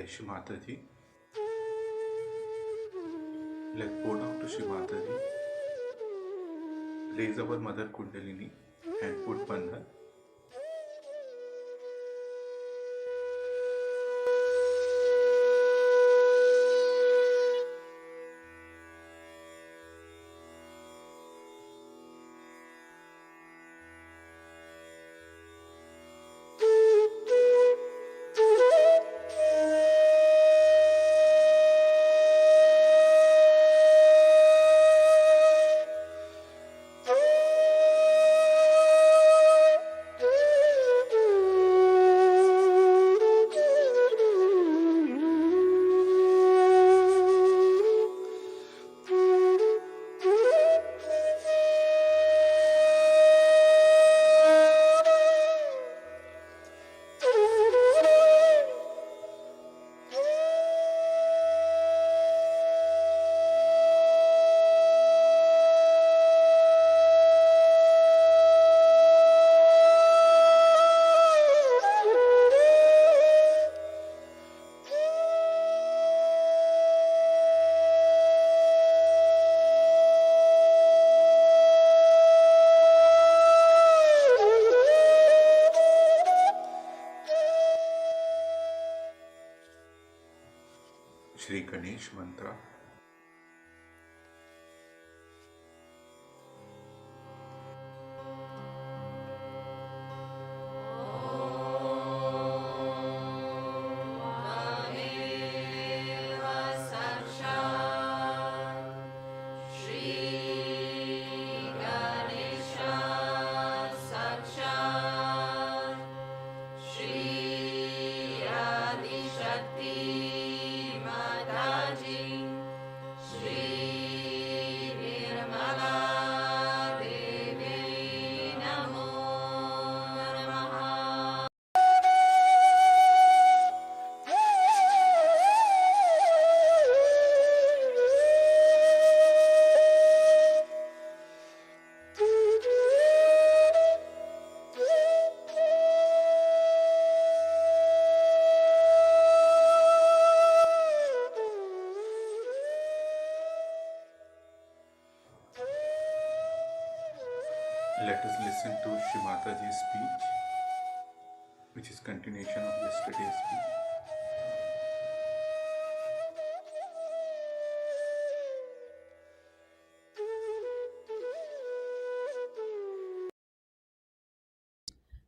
Shri Mataji. Let's bow down to Shri Mataji. Raise our Mother Kundalini and put Bandhan. Shri Ganesh Mantra. Let us listen to Shri Mataji's speech, which is continuation of yesterday's speech.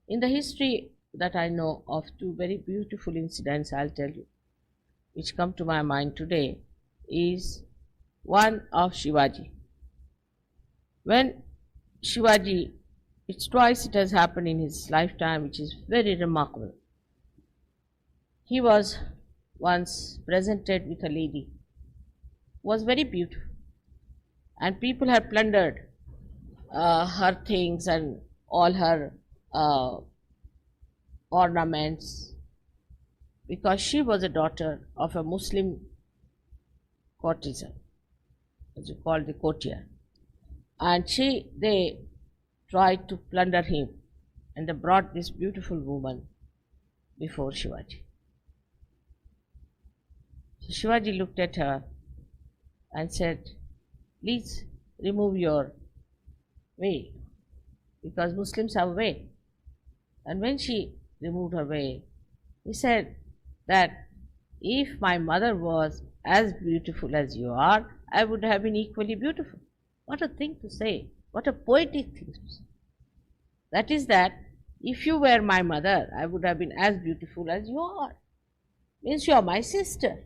In the history that I know of, two very beautiful incidents I'll tell you, which come to my mind today, is one of Shivaji. When Shivaji, it's twice it has happened in his lifetime, which is very remarkable. He was once presented with a lady who was very beautiful, and people had plundered her things and all her ornaments, because she was a daughter of a Muslim courtesan, as you call the courtier. And they tried to plunder him, and they brought this beautiful woman before Shivaji. So Shivaji looked at her and said, "Please remove your veil, because Muslims have a veil." And when she removed her veil, he said that if my mother was as beautiful as you are, I would have been equally beautiful. What a thing to say, what a poetic thing to say. That is that if you were my mother, I would have been as beautiful as you are. Means you are my sister.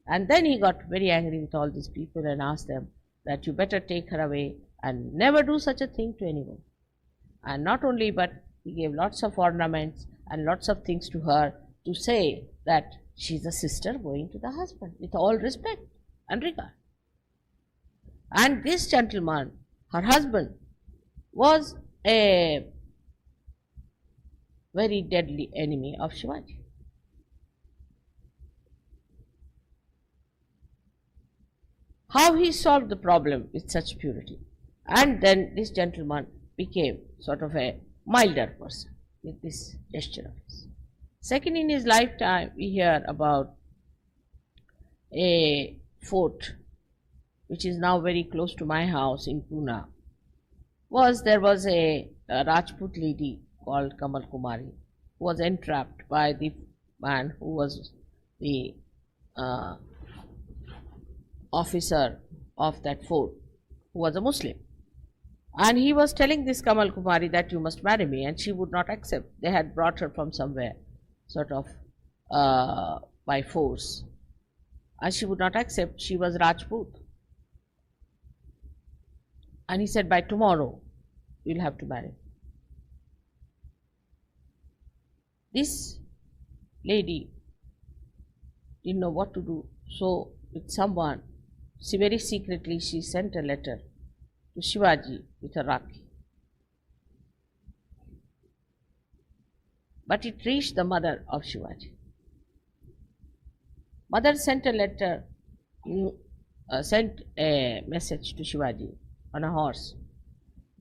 And then he got very angry with all these people and asked them that you better take her away and never do such a thing to anyone. And not only, but he gave lots of ornaments and lots of things to her to say that she's a sister going to the husband with all respect and regard. And this gentleman, her husband, was a very deadly enemy of Shivaji. How he solved the problem with such purity. And then this gentleman became sort of a milder person with this gesture of his. Second, in his lifetime, we hear about a fort which is now very close to my house in Pune. There was a Rajput lady called Kamal Kumari who was entrapped by the man who was the uh, officer of that fort, who was a Muslim. And he was telling this Kamal Kumari that you must marry me, and she would not accept. They had brought her from somewhere, sort of by force, and she would not accept. She was Rajput. And he said, by tomorrow, you'll have to marry. This lady didn't know what to do. So, with someone, very secretly, she sent a letter to Shivaji with a Rakhi. But it reached the mother of Shivaji. Mother sent a letter, sent a message to Shivaji on a horse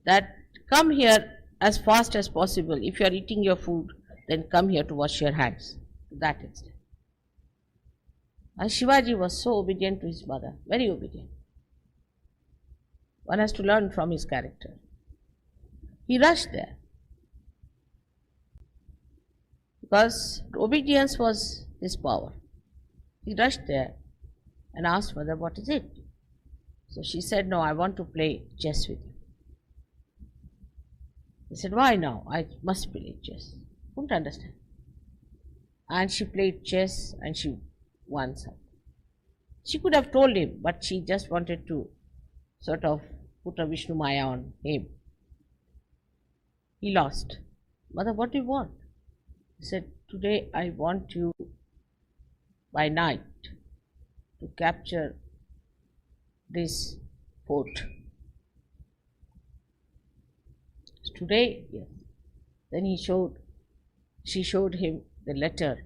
that come here as fast as possible. If you are eating your food, then come here to wash your hands. To that extent. And Shivaji was so obedient to his mother, very obedient. One has to learn from his character. He rushed there because obedience was his power. He rushed there and asked mother, what is it? So she said, no, I want to play chess with you. He said, why now? I must play chess. Couldn't understand. And she played chess and she won some. She could have told him, but she just wanted to sort of put a Vishnu Maya on him. He lost. Mother, what do you want? He said, today I want you by night to capture this fort. Today, yes. Then she showed him the letter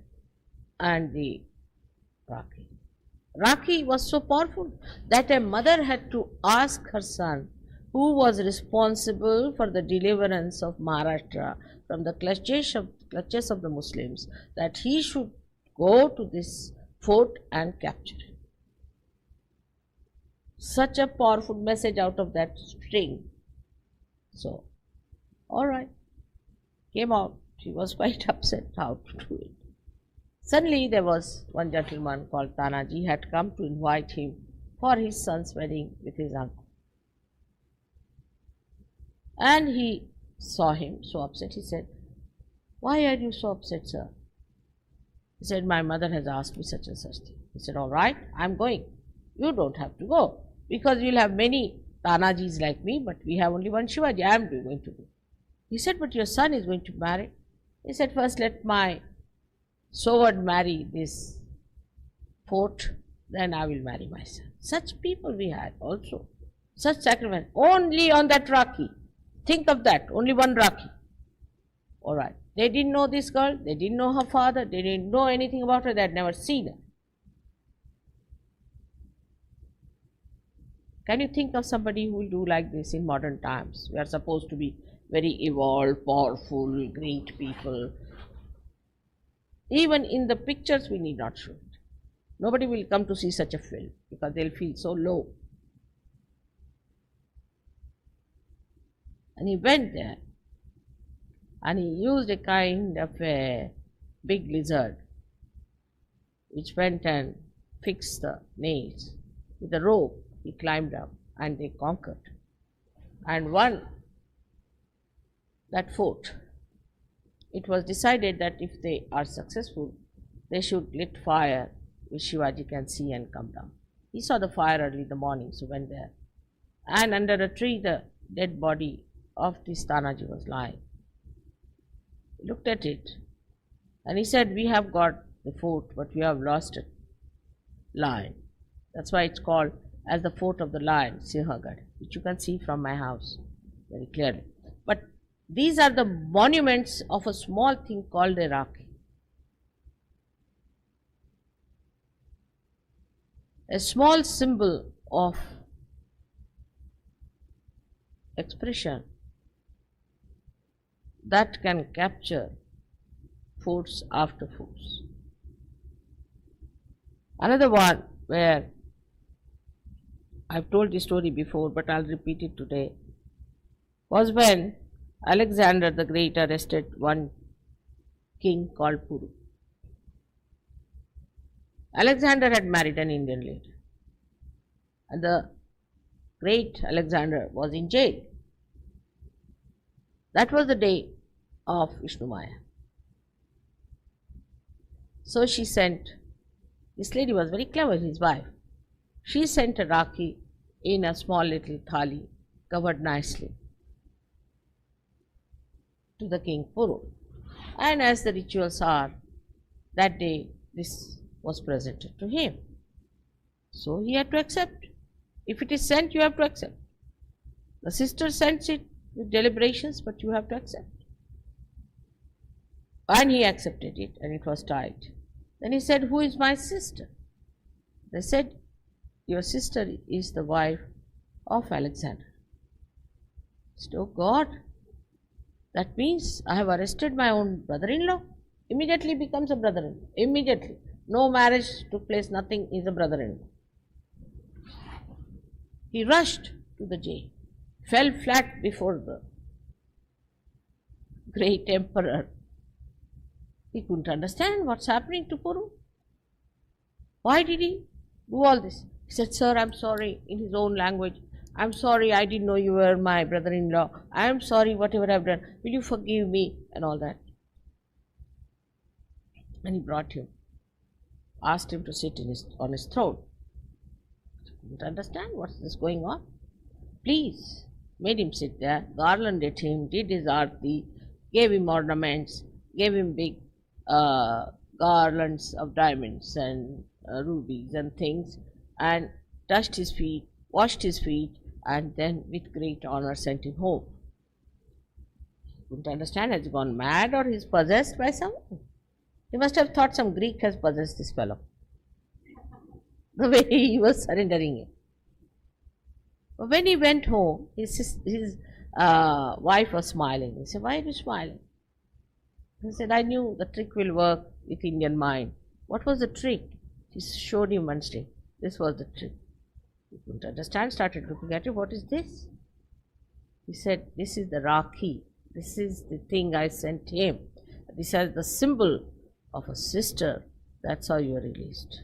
and the Rakhi. Rakhi was so powerful that a mother had to ask her son, who was responsible for the deliverance of Maharashtra from the clutches of the Muslims, that he should go to this fort and capture it. Such a powerful message out of that string. So, all right, came out. She was quite upset how to do it. Suddenly there was one gentleman called Tanaji had come to invite him for his son's wedding with his uncle. And he saw him so upset. He said, why are you so upset, sir? He said, my mother has asked me such and such thing. He said, all right, I'm going. You don't have to go, because you'll have many Tanajis like me, but we have only one Shivaji. I am going to go. He said, but your son is going to marry. He said, first let my sword marry this fort, then I will marry my son. Such people we had also. Such sacrifice. Only on that Rakhi. Think of that. Only one Rakhi. Alright. They didn't know this girl. They didn't know her father. They didn't know anything about her. They had never seen her. Can you think of somebody who will do like this in modern times? We are supposed to be very evolved, powerful, great people. Even in the pictures we need not show it. Nobody will come to see such a film because they'll feel so low. And he went there and he used a kind of a big lizard which went and fixed the nails. With a rope he climbed up and they conquered and won that fort. It was decided that if they are successful, they should lit fire which Shivaji can see and come down. He saw the fire early in the morning, so went there. And under a tree, the dead body of this Tanaji was lying. He looked at it and he said, we have got the fort, but we have lost a lion. That's why it's called as the fort of the lion, Sinhagad, which you can see from my house very clearly. But these are the monuments of a small thing called a Rakhi. A small symbol of expression that can capture force after force. Another one where I've told this story before, but I'll repeat it today, was when Alexander the Great arrested one king called Puru. Alexander had married an Indian lady, and the great Alexander was in jail. That was the day of Vishnu Maya. So she sent, this lady was very clever, his wife. She sent a Rakhi in a small little thali, covered nicely, to the king Puru. And as the rituals are, that day this was presented to him. So he had to accept. If it is sent, you have to accept. The sister sends it with deliberations, but you have to accept. And he accepted it, and it was tied. Then he said, "Who is my sister?" They said, "Your sister is the wife of Alexander." He said, "Oh God, that means I have arrested my own brother-in-law." Immediately becomes a brother-in-law. Immediately. No marriage took place, nothing, is a brother-in-law. He rushed to the jail, fell flat before the great emperor. He couldn't understand what's happening to Puru. Why did he do all this? He said, "Sir, I'm sorry," in his own language. "I'm sorry, I didn't know you were my brother-in-law. I'm sorry, whatever I've done. Will you forgive me?" and all that. And he brought him, asked him to sit on his throne. He couldn't understand what's this going on. Please, made him sit there, garlanded him, did his arti, gave him ornaments, gave him big garlands of diamonds and rubies and things, and touched his feet, washed his feet, and then with great honor sent him home. Couldn't understand, has he gone mad or he's possessed by someone? He must have thought some Greek has possessed this fellow, the way he was surrendering him. But when he went home, his wife was smiling. He said, "Why are you smiling?" He said, "I knew the trick will work with Indian mind." What was the trick? She showed him one stick. This was the trick. He couldn't understand, started looking at it. "What is this?" He said, "This is the Rakhi. This is the thing I sent him. This is the symbol of a sister. That's how you are released."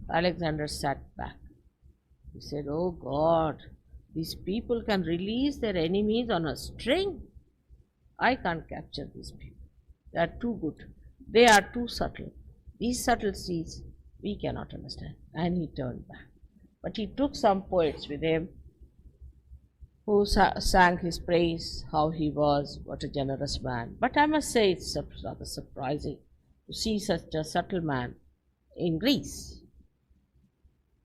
Alexander sat back. He said, "Oh God, these people can release their enemies on a string. I can't capture these people. They are too good. They are too subtle. These subtleties we cannot understand." And he turned back. But he took some poets with him who sang his praise, how he was, what a generous man. But I must say it's rather surprising to see such a subtle man in Greece.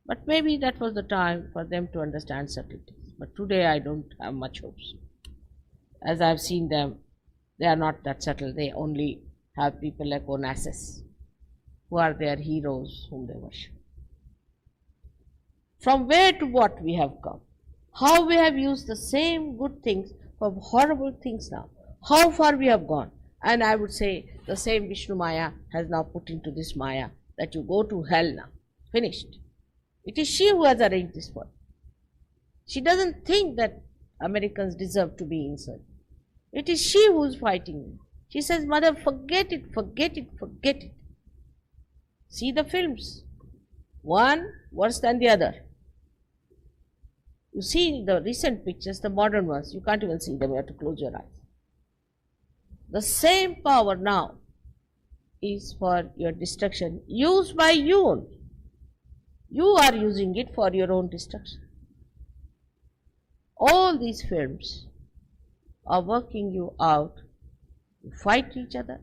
But maybe that was the time for them to understand subtleties. But today I don't have much hopes. As I've seen them, they are not that subtle. They only have people like Onassis, who are their heroes whom they worship. From where to what we have come. How we have used the same good things for horrible things now. How far we have gone. And I would say the same Vishnu Maya has now put into this Maya that you go to hell now. Finished. It is she who has arranged this world. She doesn't think that Americans deserve to be inside. It is she who is fighting me. She says, "Mother, forget it, forget it, forget it." See the films. One worse than the other. You see the recent pictures, the modern ones, you can't even see them, you have to close your eyes. The same power now is for your destruction, used by you only. You are using it for your own destruction. All these films are working you out to fight each other,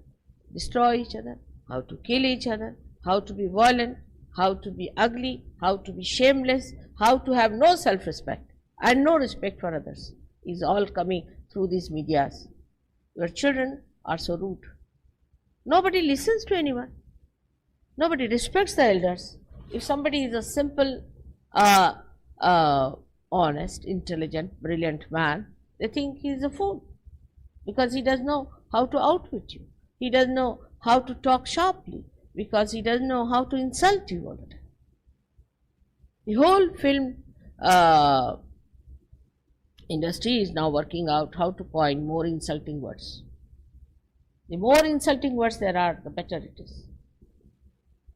destroy each other, how to kill each other, how to be violent, how to be ugly, how to be shameless, how to have no self-respect and no respect for others, is all coming through these medias. Your children are so rude. Nobody listens to anyone. Nobody respects the elders. If somebody is a simple, honest, intelligent, brilliant man, they think he is a fool because he doesn't know how to outwit you. He doesn't know how to talk sharply because he doesn't know how to insult you all the time. The whole film industry is now working out how to coin more insulting words. The more insulting words there are, the better it is.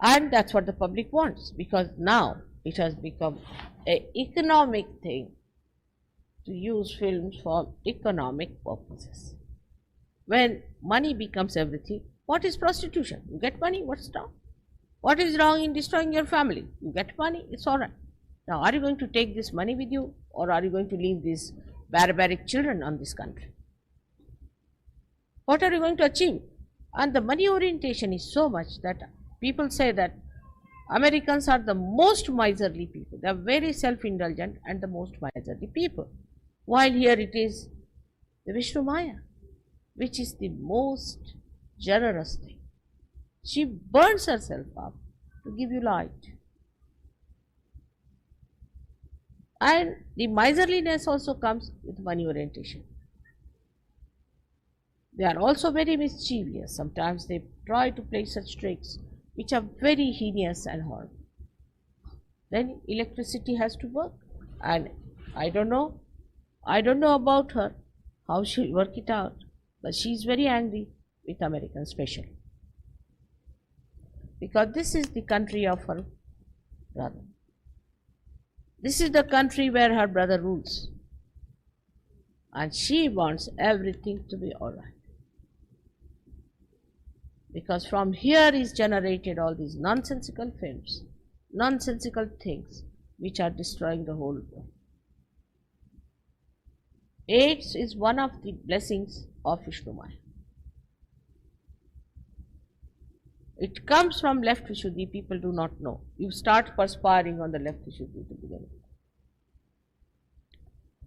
And that's what the public wants, because now it has become an economic thing to use films for economic purposes. When money becomes everything, what is prostitution? You get money, what's wrong? What is wrong in destroying your family? You get money, it's alright. Now, are you going to take this money with you, or are you going to leave these barbaric children on this country? What are you going to achieve? And the money orientation is so much that people say that Americans are the most miserly people. They are very self-indulgent and the most miserly people. While here it is the Vishnu Maya, which is the most generous thing. She burns herself up to give you light. And the miserliness also comes with money orientation. They are also very mischievous. Sometimes they try to play such tricks which are very heinous and horrible. Then electricity has to work, and I don't know about her, how she'll work it out, but she's very angry with Americans especially. Because this is the country of her brother. This is the country where her brother rules. And she wants everything to be alright. Because from here is generated all these nonsensical films, nonsensical things which are destroying the whole world. AIDS is one of the blessings of Vishnu Maya. It comes from left Vishuddhi, people do not know. You start perspiring on the left Vishuddhi to begin with.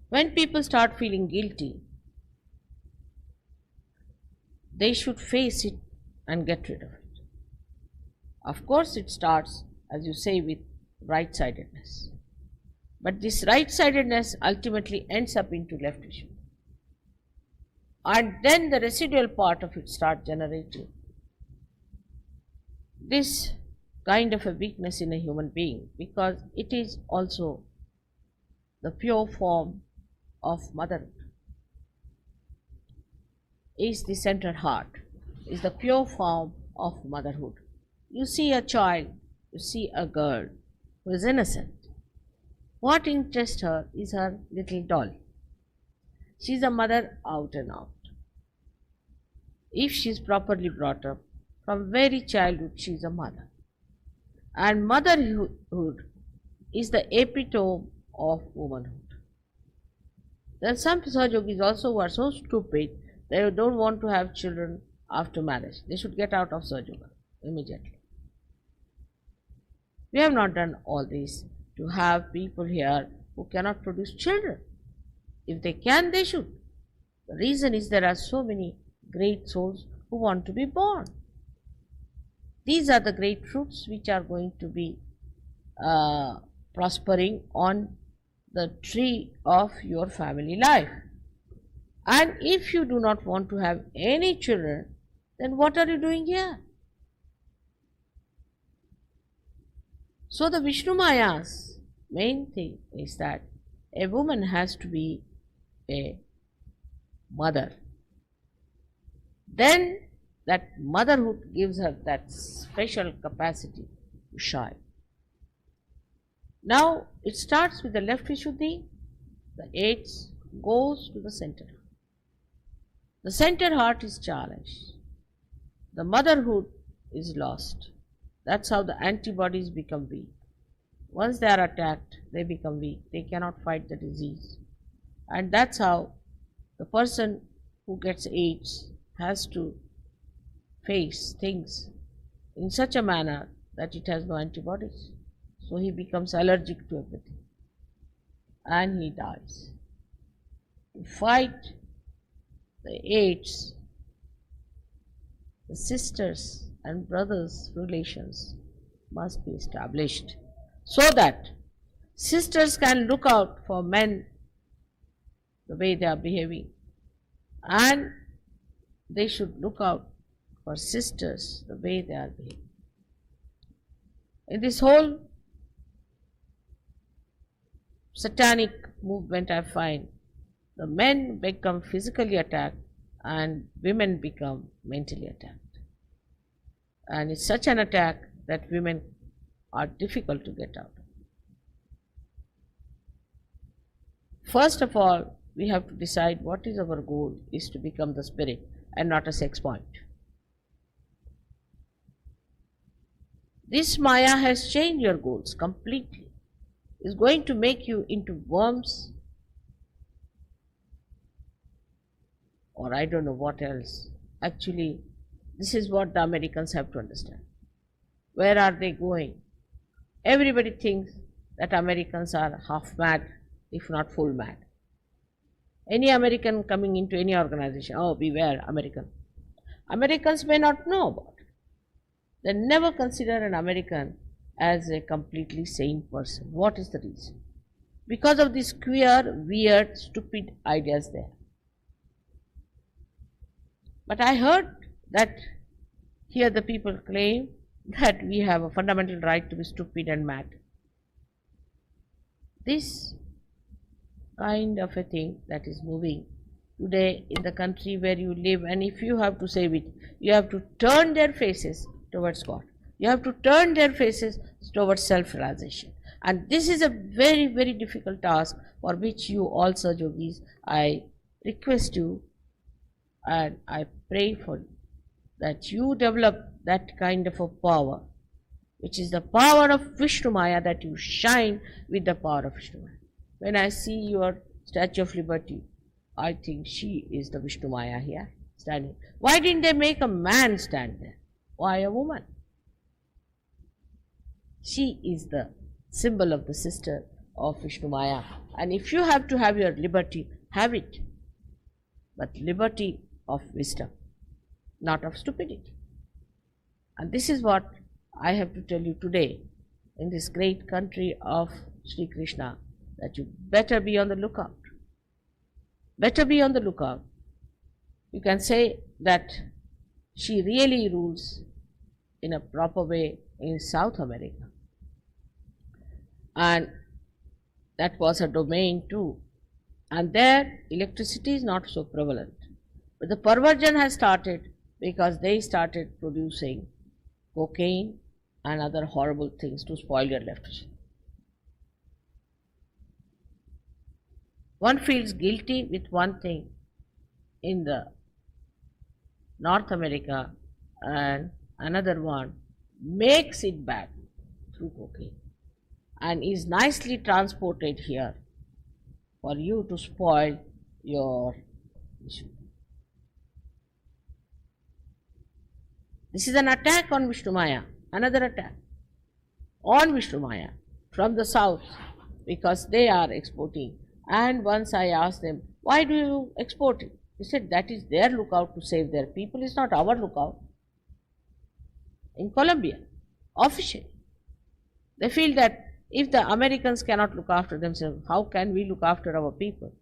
When people start feeling guilty, they should face it and get rid of it. Of course, it starts, as you say, with right-sidedness. But this right-sidedness ultimately ends up into left Vishuddhi. And then the residual part of it starts generating this kind of a weakness in a human being, because it is also the pure form of motherhood. Is the centered heart, is the pure form of motherhood. You see a child, you see a girl who is innocent. What interests her is her little doll. She is a mother out and out. If she is properly brought up, from very childhood she is a mother. And motherhood is the epitome of womanhood. There are some Sahajogis also who are so stupid they don't want to have children after marriage. They should get out of Sahajoga immediately. We have not done all this to have people here who cannot produce children. If they can, they should. The reason is there are so many great souls who want to be born. These are the great fruits which are going to be prospering on the tree of your family life. And if you do not want to have any children, then what are you doing here? So the Vishnu Maya's main thing is that a woman has to be a mother. Then that motherhood gives her that special capacity to shine. Now it starts with the left Vishuddhi, the AIDS goes to the center. The center heart is challenged. The motherhood is lost. That's how the antibodies become weak. Once they are attacked, they become weak. They cannot fight the disease. And that's how the person who gets AIDS has to face things in such a manner that it has no antibodies. So he becomes allergic to everything. And he dies. To fight the AIDS, the sisters and brothers relations must be established so that sisters can look out for men the way they are behaving, and they should look out for sisters the way they are behaving. In this whole satanic movement, I find the men become physically attacked and women become mentally attacked. And it's such an attack that women are difficult to get out. First of all, we have to decide what is our goal is to become the spirit and not a sex point. This Maya has changed your goals completely. It's going to make you into worms or I don't know what else. Actually, this is what the Americans have to understand. Where are they going? Everybody thinks that Americans are half mad, if not full mad. Any American coming into any organization, oh, beware, American. Americans may not know about it. They never consider an American as a completely sane person. What is the reason? Because of these queer, weird, stupid ideas there. But I heard that here the people claim that we have a fundamental right to be stupid and mad. This kind of a thing that is moving today in the country where you live, and if you have to save it, you have to turn their faces towards God. You have to turn their faces towards self-realization. And this is a very, very difficult task for which you all Saj Yogis, I request you and I pray for you that you develop that kind of a power, which is the power of Vishnu Maya, that you shine with the power of Vishnu Maya. When I see your Statue of Liberty, I think she is the Vishnu Maya here standing. Why didn't they make a man stand there? Why a woman? She is the symbol of the sister of Vishnu Maya. And if you have to have your liberty, have it. But liberty of wisdom, not of stupidity. And this is what I have to tell you today in this great country of Sri Krishna, that you better be on the lookout. Better be on the lookout. You can say that she really rules in a proper way in South America. And that was her domain too. And there electricity is not so prevalent. But the perversion has started because they started producing cocaine and other horrible things to spoil your electricity. One feels guilty with one thing in the North America, and another one makes it back through cocaine and is nicely transported here for you to spoil your issue. This is an attack on Vishnu Maya, another attack on Vishnu Maya from the south, because they are exporting. And once I asked them, why do you export it? They said that is their lookout to save their people, it's not our lookout. In Colombia, officially, they feel that if the Americans cannot look after themselves, how can we look after our people?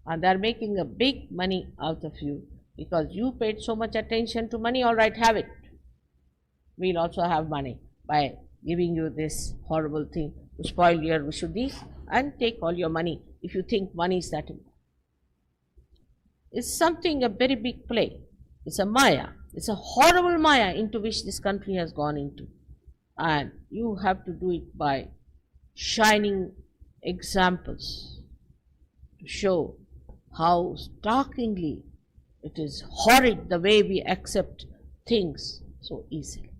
And they are making a big money out of you because you paid so much attention to money. All right, have it. We'll also have money by giving you this horrible thing to spoil your Vishuddhis and take all your money if you think money is that important. It's something, a very big play. It's a Maya. It's a horrible Maya into which this country has gone into. And you have to do it by shining examples to show how startlingly it is horrid the way we accept things so easily.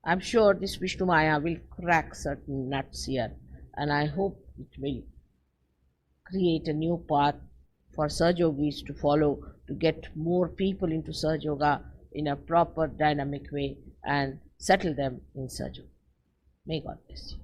I'm sure this Vishnu Maya will crack certain nuts here, and I hope it will create a new path for Saj Yogis to follow, to get more people into Saj Yoga in a proper dynamic way and settle them in Saj Yoga. May God bless you.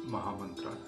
Mahamantras.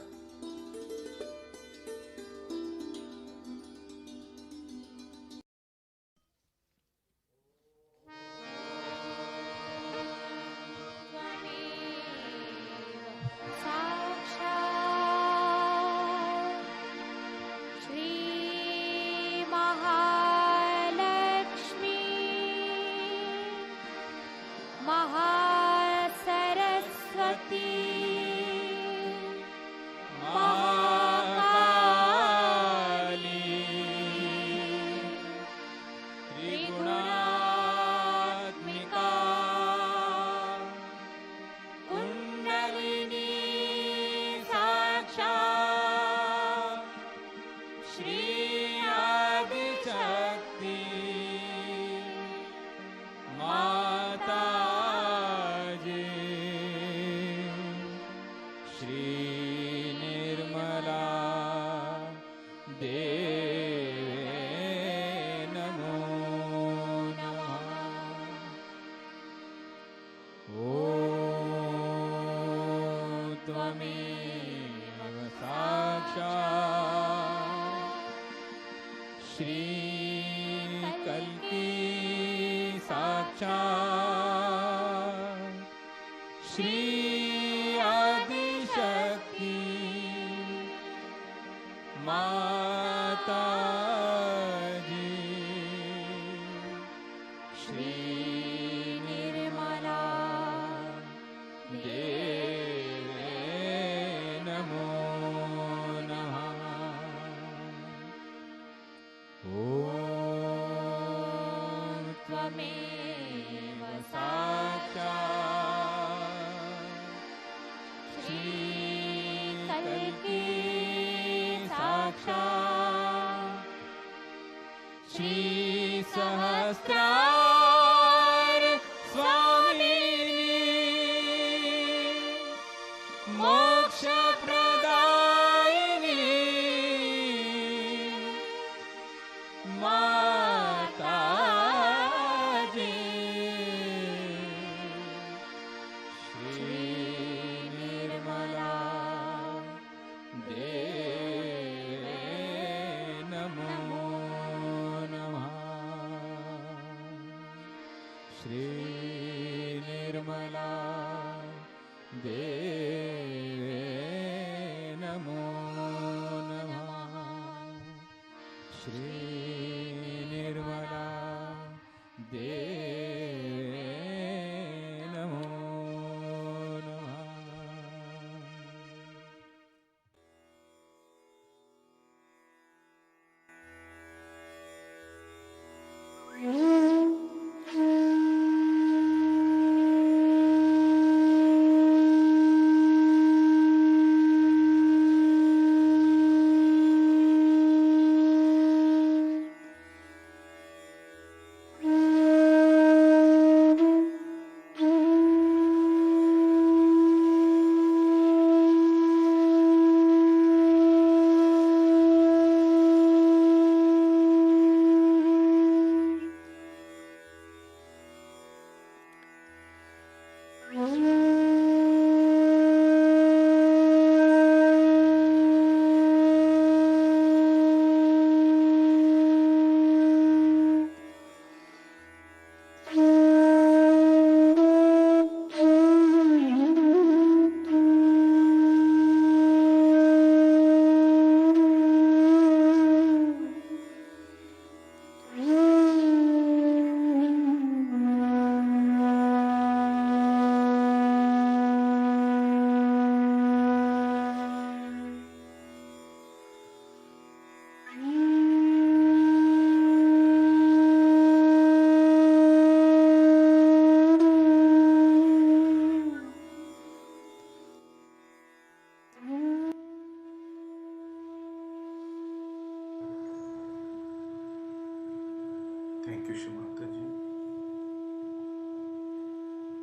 Thank you, Shimataji,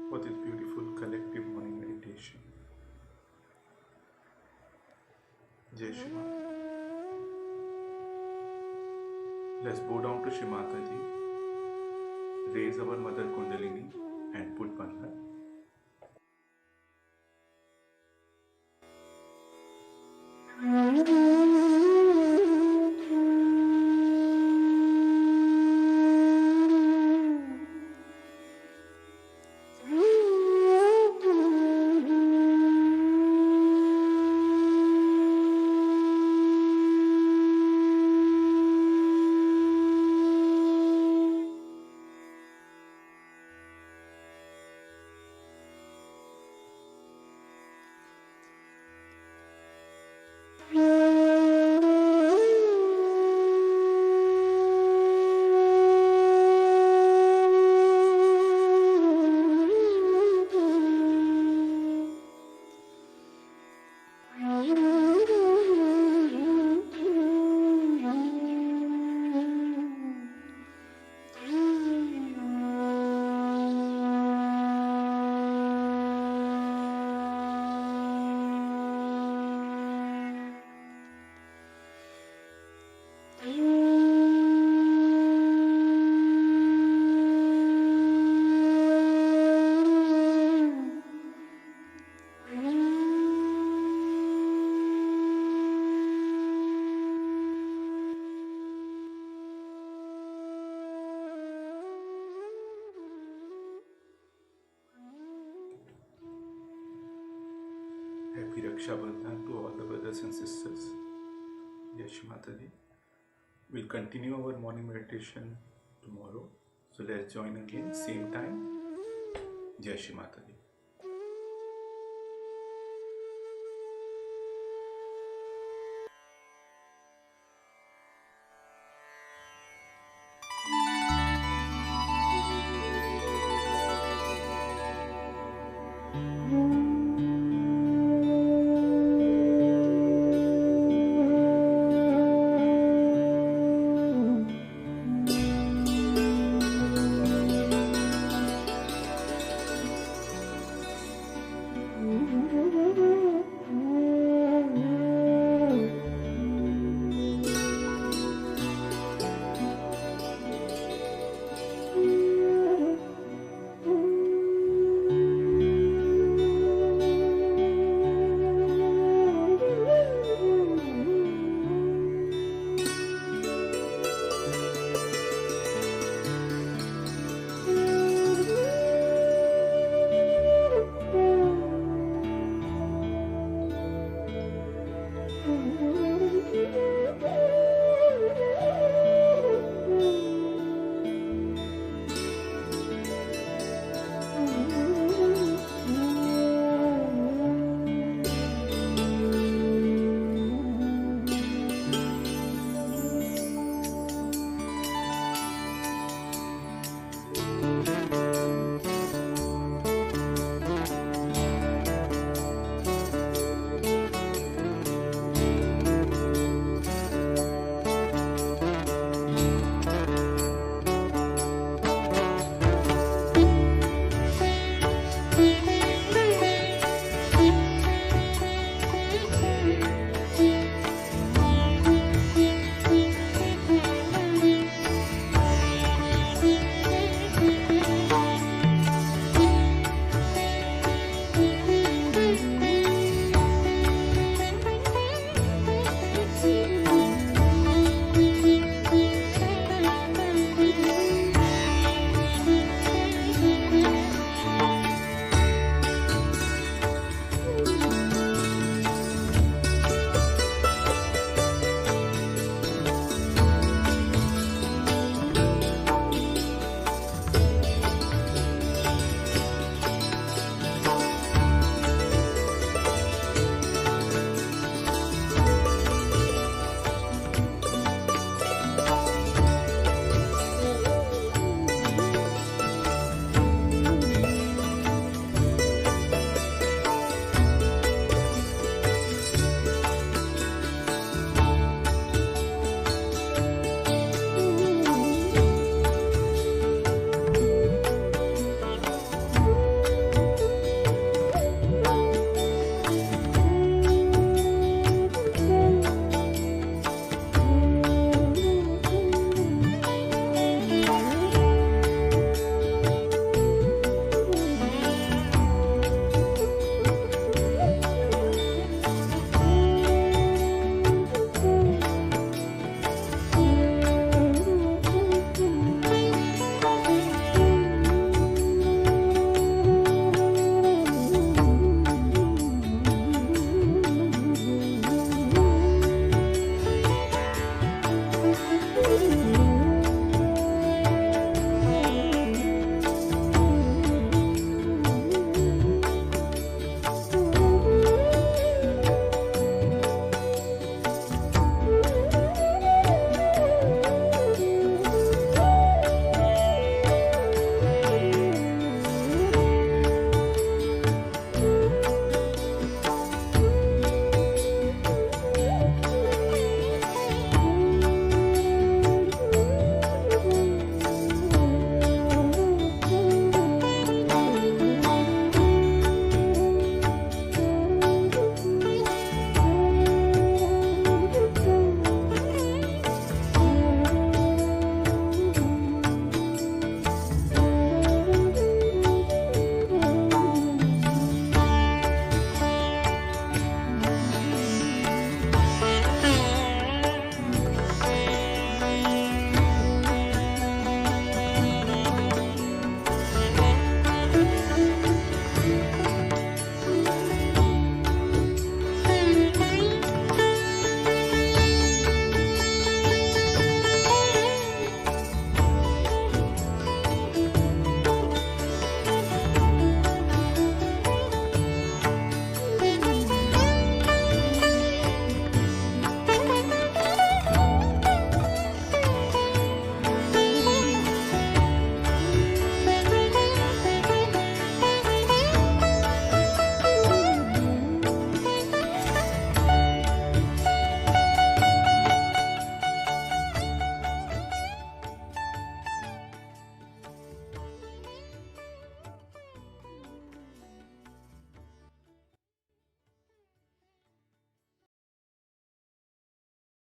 for this beautiful collective morning meditation. Jai Shimata. Let's bow down to Shimataji, raise our Mother Kundalini and put Bandhan. Happy Raksha Bandhan to all the brothers and sisters. Jai Shri Mataji. We'll continue our morning meditation tomorrow. So let's join again, same time. Jai Shri Mataji. Mm-hmm.